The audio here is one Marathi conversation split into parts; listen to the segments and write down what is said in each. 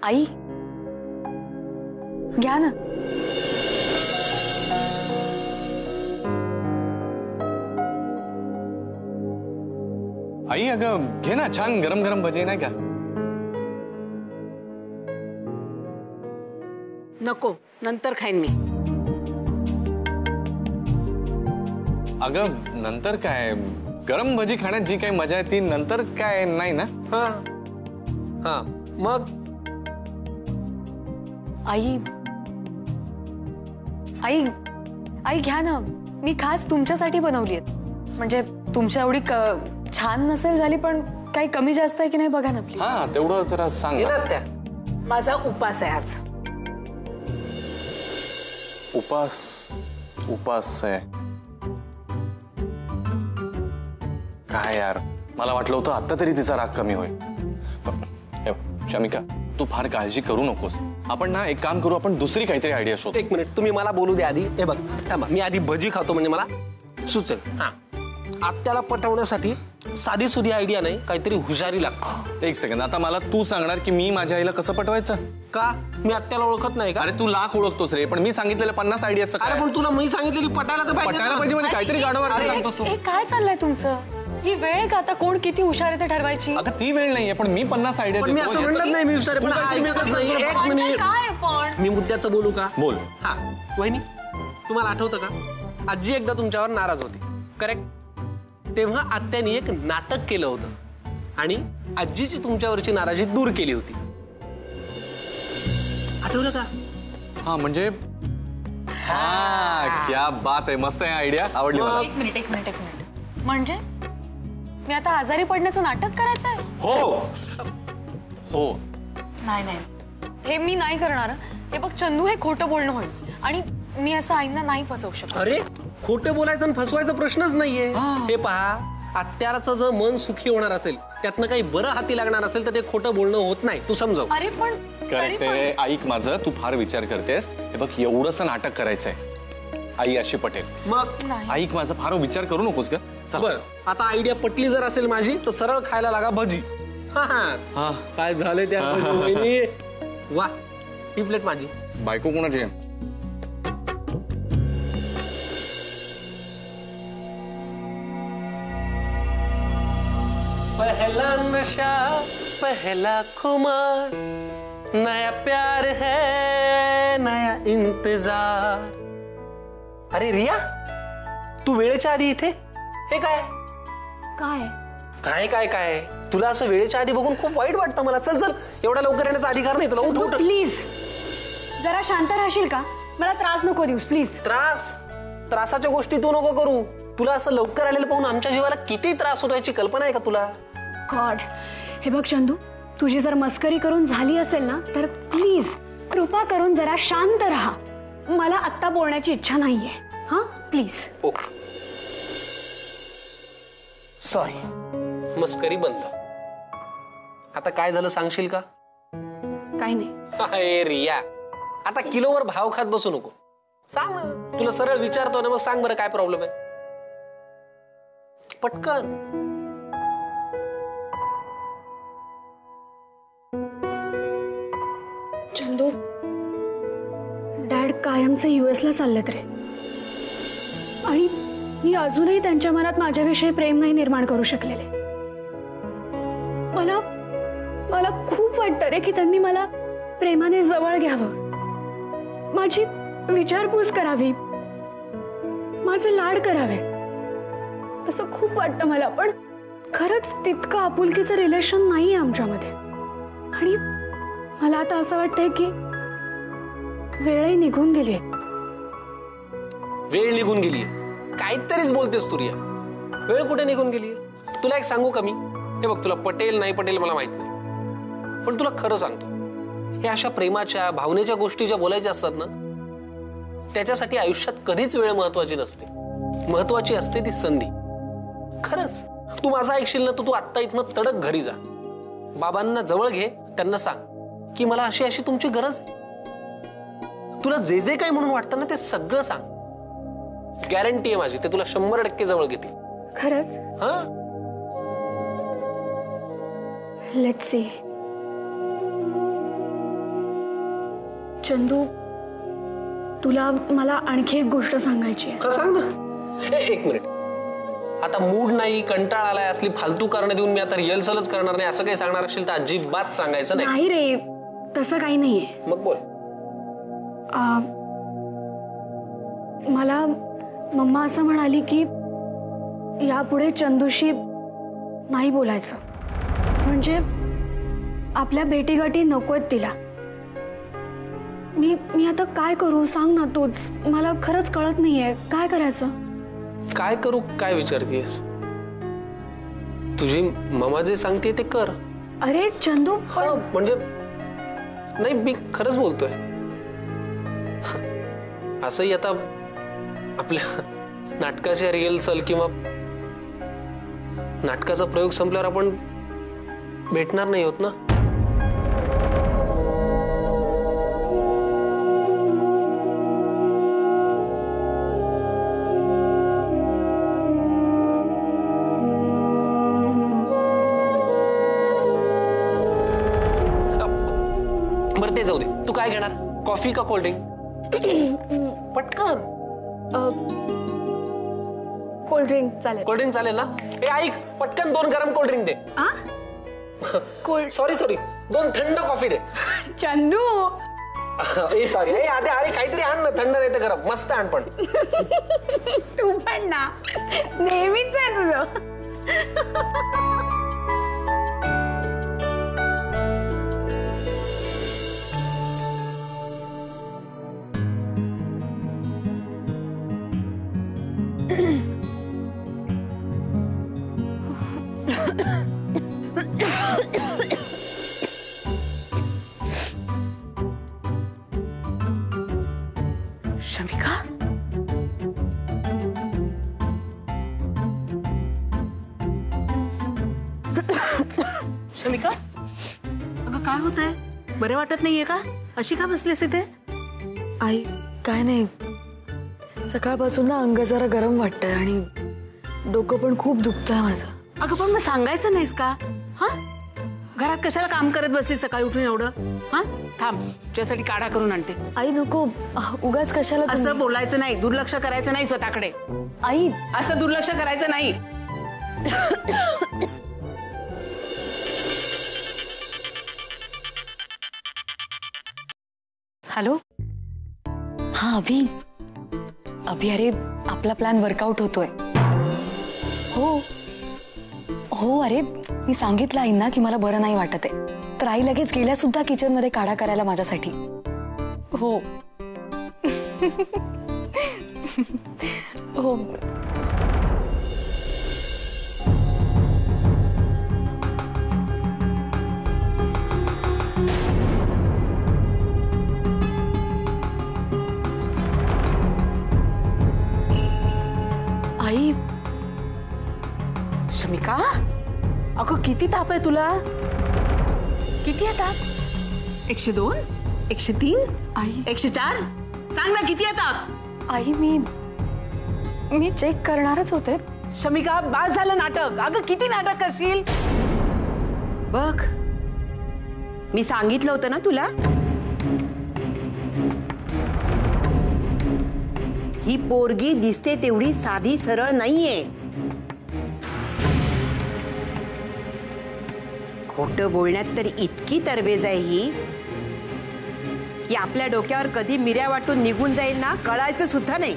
आई घ्या ना. आई अगं घे ना, छान गरम गरम भजी नाही का? नको, नंतर खाईन मी. अगं नंतर काय, गरम भजी खाण्यात जी काही मजा आहे ती नंतर काय नाही ना. हा हा मग आई आई आई घ्या ना, मी खास तुमच्यासाठी बनवली आहेत. म्हणजे तुमच्या एवढी छान नसेल झाली पण काही कमी जास्त आहे की नाही बघा ना प्लीज. हा तेवढं जरा सांग ना. त्या माझा उपास आहे आज. उपास आहे काय यार, मला वाटलं होतं आता तरी तिचा राग कमी होईल. शमिका तू फार काळजी करू नकोस. आपण ना एक काम करू, आपण दुसरी काहीतरी आयडिया शोध. एक मिनिट, तुम्ही मला बोलू द्या आधी. हे बघ थांबा, मी आधी भजी खातो म्हणजे मला सुचेल. हा आत्याला पटवण्यासाठी साधी सुधी आयडिया नाही, काहीतरी हुशारी लागते. एक सेकंड, आता मला तू सांगणार की मी माझ्या आईला कसं पटवायचं? का मी आत्याला ओळखत नाही का? अरे तू लाख ओळखतोस रे, पण मी सांगितलेलं 50 आयडियाचं काय? अरे पण तुला मी सांगितलेली पटायला तर पाहिजे. पटायला पाहिजे म्हणजे काहीतरी गाडवार सांगतोस तू. हे काय चाललंय तुमचं? ही वेळ का आता कोण किती हुशार आहे ते ठरवायची? अगं ती वेळ नाहीये, पण मी 50 आयडिया पण मी असं म्हणत नाही मी हुशार आहे, पण ऐकतच नाही. एक मिनिट, काय पण मी मुद्द्याचं बोलू का? बोल. हा वहिनी, तुम्हाला आठवतं का आजी एकदा तुमच्यावर नाराज होती, करेक्ट? तेव्हा आत्याने एक नाटक केलं होतं आणि आजीची तुमच्यावरची नाराजी दूर केली होती. आठवलं का? हा म्हणजे हा क्या बात आहे, मस्त आहे आयडिया, आवडली मला. एक मिनिट म्हणजे मी आता आजारी पडण्याचं नाटक करायचं आहे? हो नाही हे मी नाही करणार. हे बघ चंदू, हे खोटं बोलणं होईल आणि मी असं आईंना नाही फसवू शकत. अरे खोटं बोलायचं आणि फसवायचा प्रश्नच नाहीये. हे पहा, आत्याचं जर मन सुखी होणार असेल, त्यातनं काही बरं हाती लागणार असेल तर ते खोटं बोलणं होत नाही. तू समजव. अरे पण करेक्ट आहे, ऐक माझं, तू फार विचार करतेस. हे बघ एवढंसं नाटक करायचंय, आई अशी पटेल. मग ऐक माझं, फार विचार करू नकोस ग. बर, आता आयडिया पटली जर असेल माझी तर सरळ खायला लागा भजी. हा काय झाले त्या वहिनी? वा, ही प्लेट माझी. बायको कोणाची आहे? पहला नशा पहला खुमार, नया प्यार है नया इंतजार. अरे रिया, तू वेळेच्या आधी इथे? हे काय काय काय काय काय तुला असं वेळेच्या आधी बघून खूप वाईट वाटतं मला. चल चल, एवढा लवकर येण्याचा अधिकार नाही तुला. उठ उठ. प्लीज जरा शांत राहशील का? मला त्रास नको देऊस प्लीज. त्रासाच्या गोष्टी तू नको करू. तुला असं लवकर आलेलं पाहून आमच्या जीवाला किती त्रास होतो याची कल्पना आहे का तुला? गॉड, हे बघ चंदू, तुझी जर मस्करी करून झाली असेल ना तर प्लीज कृपा करून जरा शांत राहा. मला आत्ता बोलण्याची इच्छा नाहीये. हा प्लीज. ओके सॉरी, मस्करी बंद. आता काय झालं सांगशील का? काय नाही. अरे रिया, आता किलोवर भाव खात बसू नको. सांग ना, तुला सरळ विचारतो ना, मग सांग बरं काय प्रॉब्लेम आहे पटकन. चंदू, डॅड कायमचे US ला चाललेत रे, आणि मी अजूनही त्यांच्या मनात माझ्याविषयी प्रेम नाही निर्माण करू शकलेले. मला खूप वाटतं रे की त्यांनी मला प्रेमाने जवळ घ्यावं, माझी विचारपूस करावी, माझे लाड करावे, असं खूप वाटतं मला. पण खरंच तितकं आपुलकीचं रिलेशन नाहीये आमच्यामध्ये. आणि मला आता असं वाटतंय की वेळही निघून गेली. वेळ निघून गेली? काहीतरीच बोलतेस तू रिया. वेळ कुठे निघून गेली? तुला एक सांगू का मी? हे बघ, तुला पटेल नाही पटेल मला माहित नाही, पण तुला खरं सांगतो, हे अशा प्रेमाच्या भावनेच्या गोष्टी ज्या बोलायच्या असतात ना, त्याच्यासाठी आयुष्यात कधीच वेळ महत्वाची नसते. महत्वाची असते ती संधी. खरंच तू माझं ऐकशील ना, तू आत्ता इथनं तडक घरी जा, बाबांना जवळ घे, त्यांना सांग की मला अशी अशी तुमची गरज आहे. तुला जे जे काही म्हणून वाटतं ना ते सगळं सांग. गॅरंटी आहे माझी, ते तुला 100% जवळ घेतील. खरंच? हा, लेट्स सी. चंदू, तुला मला आणखी एक गोष्ट सांगायची आहे. का सांग ना. एक मिनिट. आता मूड नाही, कंटाळा आलाय, असली फालतू कारण देऊन मी आता रिहर्सलच करणार नाही असं काही सांगणार असेल तर अजिबात सांगायचं नाही. नाही रे, तसं काही नाहीये. मग बोल. मला मम्मा असं म्हणाली की यापुढे चंदूशी नाही बोलायचं, म्हणजे आपल्या भेटीगाठी नकोत तिला. मी आता काय करू सांग ना तूच. मला खरंच कळत नाहीये काय करायचं. काय करू काय विचारतेस. तुझी ममा जे सांगते ते कर. अरे चंदू, म्हणजे नाही, मी खरंच बोलतोय. असंही आता आपल्या नाटकाच्या रिहर्सल किंवा नाटकाचा प्रयोग संपल्यावर आपण भेटणार नाही होत ना. बरं ते जाऊ दे. तू काय घेणार, कॉफी का कोल्ड ड्रिंक? पटकन. कोल्ड्रिंक चालेल. कोल्ड्रिंक चालेल ना. ए ऐक, पटकन 2 गरम कोल्ड्रिंक दे. कोल्ड. सॉरी 2 थंड कॉफी दे. चंदू, ए सॉरी. ए आधी अरे काहीतरी आण ना, थंड नाही तर गरम. मस्त आण पण. तू पण ना, नेहमीच आहे तुझं. शमिका, शमिका, अगं काय होतंय? बरं वाटत नाहीये का? अशी का बसलीस इथे? आई काय नाही, सकाळपासून ना अंग जरा गरम वाटतंय आणि डोकं पण खूप दुखतंय माझं. अगं पण मग सांगायचं नाहीस का? हा, घरात कशाला काम करत बसली सकाळी उठून एवढं? हा, थांब, तुझ्यासाठी काढा करून आणते. आई नको, उगाच कशाला तुम्ही- असं बोलायचं नाही, दुर्लक्ष करायचं नाही स्वतःकडे. आई असं दुर्लक्ष करायचं नाही. हॅलो. हा अभि, अरे आपला प्लॅन वर्कआउट होतोय. हो अरे मी सांगितलं आईंना की मला बरं नाही वाटत आहे, तर आई लगेच गेल्या सुद्धा किचन मध्ये काढा करायला माझ्यासाठी. हो हो. आई. शमिका, अगं किती ताप आहे तुला? किती आहे ताप? 102, 103, आई 104? सांग ना किती आहे ताप? आई मी चेक करणारच होते. शमिका, बास झालं नाटक. अगं किती नाटक करशील? बघ, मी सांगितलं होतं ना तुला, ही पोरगी दिसते तेवढी साधी सरळ नाहीये. खोटं बोलण्यात तर इतकी तरबेज आहे ही की आपल्या डोक्यावर कधी मिऱ्या वाटून निघून जाईल ना कळायचं सुद्धा नाही.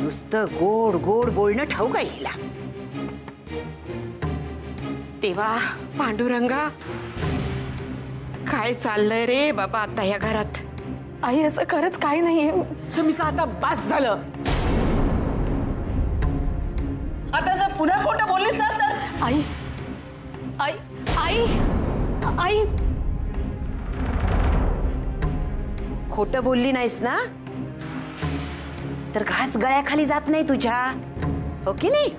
नुसतं गोड गोड बोलणं ठाऊक आहे हिला. तेव्हा पांडुरंगा, काय चाललंय रे बाबा आता या घरात? आई असं खरंच काही नाहीये. शमिका, आता बास झालं. आता जर पुन्हा खोटं बोललीस ना तर आई आई आई आई खोटं बोलली नाहीस ना तर घास गळ्याखाली जात नाही तुझ्या, हो की नाही?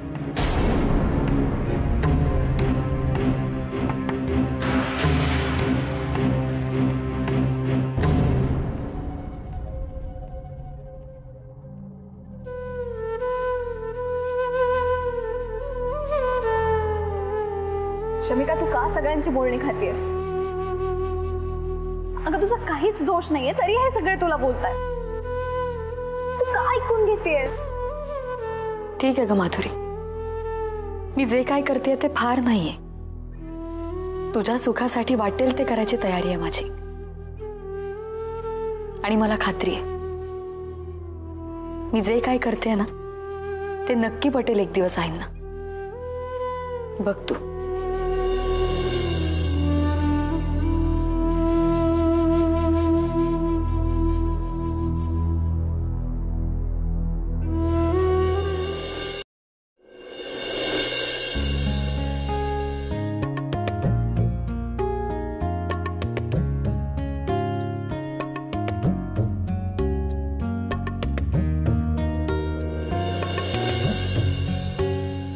शमिका, तू का सगळ्यांची बोलणी खातेस? अगं तुझा काहीच दोष नाहीये, तरी हे सगळे तुला बोलतात. तू का ऐकून घेतेस? ठीक आहे ग माधुरी, मी जे काय करते ते फार नाहीये. तुझ्या सुखासाठी वाटेल ते करायची तयारी आहे माझी. आणि मला खात्री आहे मी जे काय करते ना ते नक्की पटेल एक दिवस आईंना. बघ तू.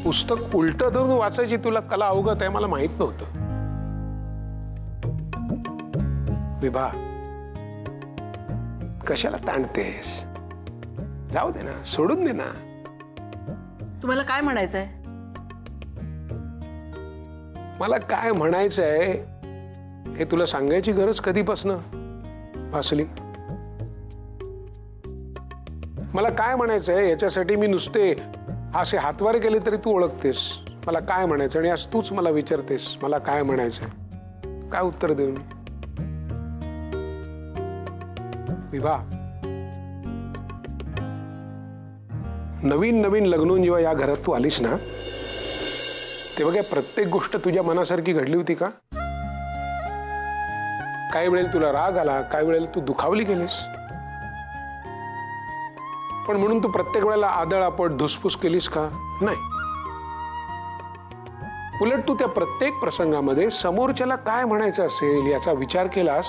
पुस्तक उलट धरून वाचायची तुला कला अवगत आहे मला माहित नव्हतं. विभा, कशाला ताणतेस? जाऊ दे ना, सोडून दे ना. तुम्हाला काय म्हणायचंय? मला काय म्हणायचंय हे तुला सांगायची गरज कधीपासनं भासली? मला काय म्हणायचंय याच्यासाठी मी नुसते असे हातवारे केले तरी तू ओळखतेस मला काय म्हणायचं, आणि आज तूच मला विचारतेस मला काय म्हणायचंय. काय उत्तर देऊ मी? विभा, नवीन नवीन लग्नून जेव्हा या घरात तू आलीस ना तेव्हा काय प्रत्येक गोष्ट तुझ्या मनासारखी घडली होती का? काही वेळेला तुला राग आला, काही वेळेला तू दुखावली गेलीस, पण म्हणून तू प्रत्येक वेळेला आदळआपट धुसफूस केलीस का? नाही. उलट तू त्या प्रत्येक प्रसंगामध्ये समोरच्याला काय म्हणायचं असेल याचा विचार केलास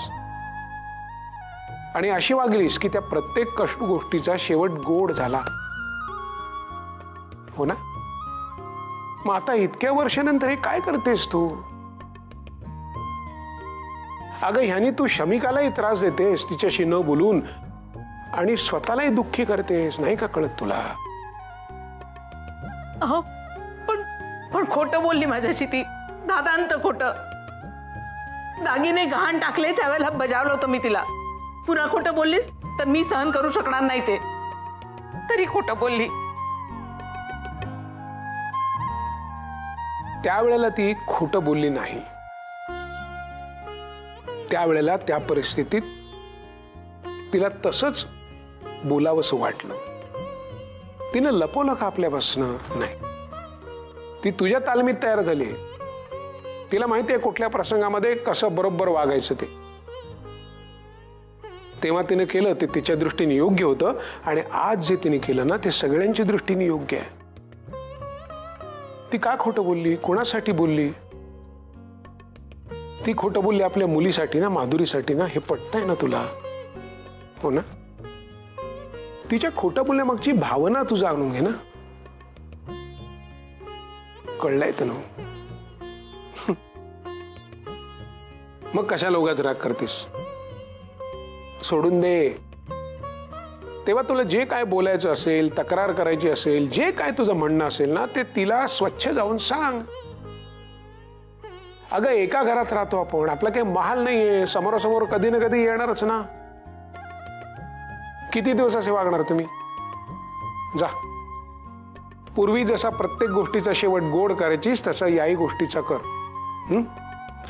आणि अशी वागलीस की त्या प्रत्येक कष्ट गोष्टीचा शेवट गोड झाला. हो ना? मग आता इतक्या वर्षानंतर हे काय करतेस तू? अगं ह्यानी तू शमिकालाही त्रास देतेस तिच्याशी न बोलून आणि स्वतःलाही दुःखी करतेस, नाही का कळत तुला? अहो पण खोटं बोलली माझ्याशी ती, दादांत खोटं. दागिने गहाण टाकले त्यावेळेला बजावलं होतं मी तिला. पुन्हा खोटं बोललीस तर मी सहन करू शकणार नाही ते. तरी खोटं बोलली. त्यावेळेला ती खोटं बोलली नाही. त्यावेळेला त्या परिस्थितीत तिला तसंच बोलावंसं वाटलं. तिनं लपवलं का आपल्यापासनं? नाही. ती तुझ्या तालमीत तयार झाली. तिला माहिती आहे कुठल्या प्रसंगामध्ये कसं बरोबर वागायचं ते. तेव्हा तिने केलं ते तिच्या दृष्टीने योग्य होतं आणि आज जे तिने केलं ना ते सगळ्यांच्या दृष्टीने योग्य आहे. ती का खोटं बोलली? कोणासाठी बोलली? ती खोटं बोलली आपल्या मुलीसाठी ना, माधुरीसाठी ना. हे पटतंय ना तुला? हो ना? तिच्या खोटं बोलण्यामागची भावना तू जाणून घे ना. कळलंय तर ना? मग कशाला उगाच राग करतेस? सोडून दे. तेव्हा तुला जे काय बोलायचं असेल, तक्रार करायची असेल, जे काय तुझं म्हणणं असेल ना ते तिला स्वच्छ जाऊन सांग. अगं एका घरात राहतो आपण, आपला काही महाल नाहीये, समोरासमोर कधी ना कधी येणारच ना. किती दिवस असे वागणार तुम्ही? जा. पूर्वी जसा प्रत्येक गोष्टीचा शेवट गोड करायचीस तसा याही गोष्टीचा कर.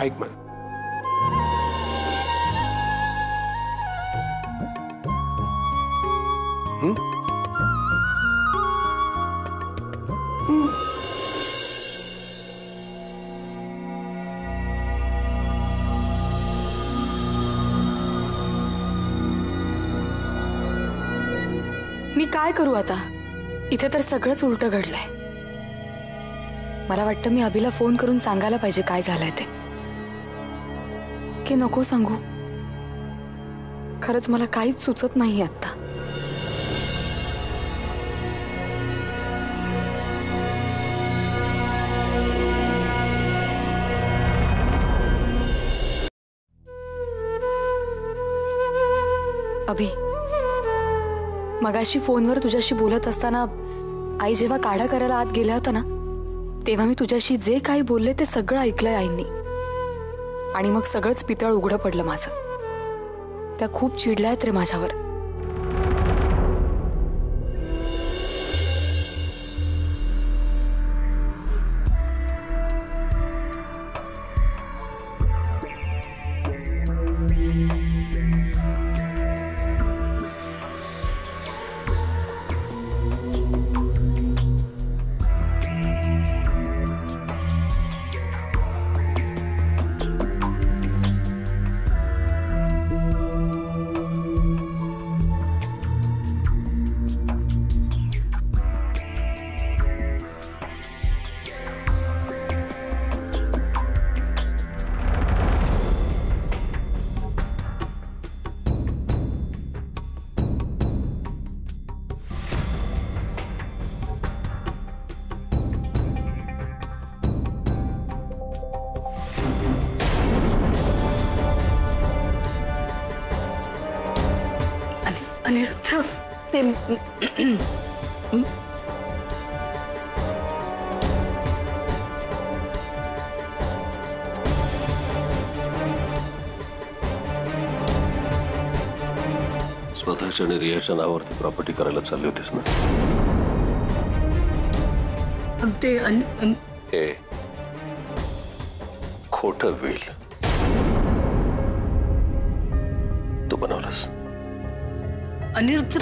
ऐक मग. मी काय करू आता? इथे तर सगळंच उलट घडलंय. मला वाटतं मी अभिला फोन करून सांगायला पाहिजे काय झालंय ते. की नको सांगू? खरंच मला काहीच सुचत नाही आता. अभि, मगाशी फोनवर तुझ्याशी बोलत असताना आई जेव्हा काढा करायला आत गेल्या होत्या ना तेव्हा मी तुझ्याशी जे काही बोलले ते सगळं ऐकलंय आईंनी, आणि मग सगळंच पितळ उघडं पडलं माझं. त्या खूप चिडल्यात रे माझ्यावर. अनिरुद्ध, ते स्वतःच्या आणि रियाच्या नावावरती प्रॉपर्टी करायला चालली होतीस ना? ते हे खोटं विल तू बनवलंस. Aniruddha,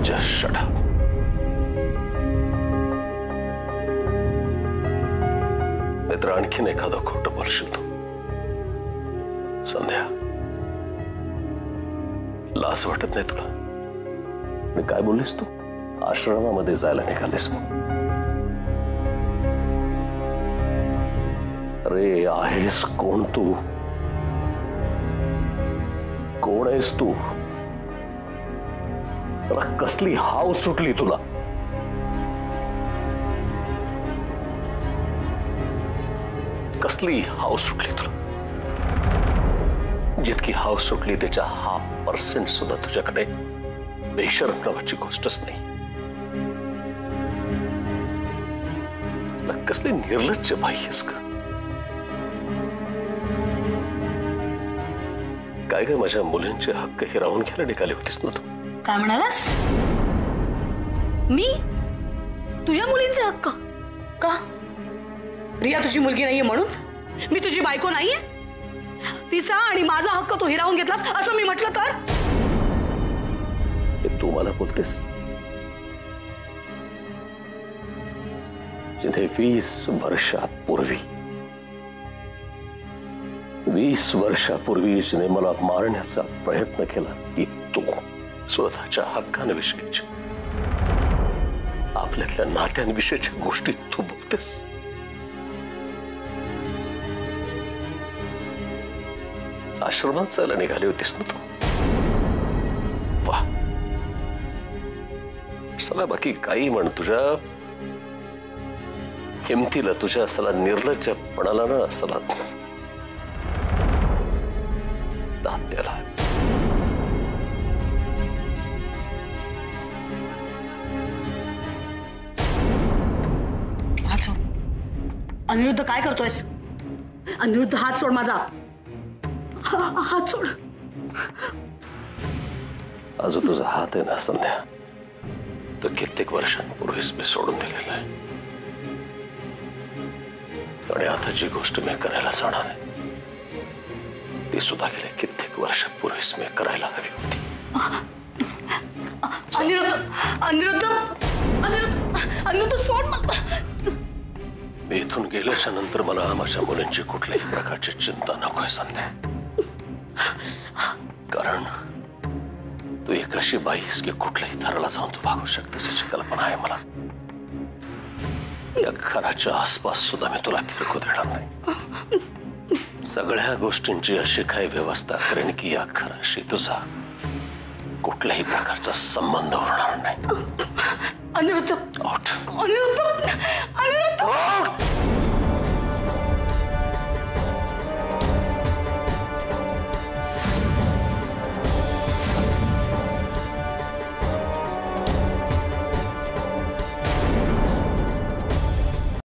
Just shut up. नाहीतर आणखीन एखादं खोटं बोलशील तू. संध्या, लाज वाटत नाही तुला? मी काय बोललीस तू? आश्रमामध्ये जायला निघालीस मग? अरे आहेस कोण तू? कोण आहेस तू? कसली हाव सुटली तुला? कसली हाव सुटली तुला? जितकी हाव सुटली त्याच्या 1% सुद्धा तुझ्याकडे बेशरम नावाची गोष्टच नाही. कसली निर्लज्ज बाई आहेस का? काय काय माझ्या मुलींचे हक्क हिरावून घ्यायला निघाली होतीस ना तू? काय म्हणालास? मी तुझ्या मुलींचे हक्क? का? रिया तुझी मुलगी नाहीये म्हणून? मी तुझी बायको नाहीये? तिचा आणि माझा हक्क तू हिरावून घेतलास असं मी म्हटलं तर? तू मला बोलतेस? जिथे 20 वर्षापूर्वी जिने मला मारण्याचा प्रयत्न केला ती तू स्वतःच्या हक्कांविषयीच्या, आपल्यातल्या नात्यांविषयीच्या गोष्टी तू बोलतेस. आश्रमात जायला निघाली होतीस ना तू? वा, सला बाकी काही म्हण, तुझ्या हिमतीला, तुझ्या असला निर्लज्जपणाला ना असला दात्याला. अनिरुद्ध, काय करतोयस? अनिरुद्ध, हात सोड माझा. हात सोड. आज तुझा हात आहे ना संध्या, तो कित्येक वर्षांपूर्वीच मी सोडून दिलेला आहे. आणि आता जी गोष्ट मी करायला जाणार आहे ती सुद्धा गेल्या कित्येक वर्षापूर्वीच मी करायला हवी होती. अनिरुद्ध, अनिरुद्ध, अनिरुद्ध, अनिरुद्ध, सोड मला. मी इथून गेल्याच्या नंतर मला माझ्या मुलींची कुठल्याही प्रकारची चिंता नकोय संध्या. कारण तू एक अशी बाई आहेस की कुठल्याही थराला जाऊन तू भागू शकतेस याची कल्पना आहे मला. या घराच्या आसपास सुद्धा मी तुला फिरकू देणार नाही. सगळ्या गोष्टींची अशी काही व्यवस्था करेन की या घराशी तुझा कुठल्याही प्रकारचा संबंध उरणार नाही. अनिरुद्ध, आउट. अनिरुद्ध, अनिरुद्ध.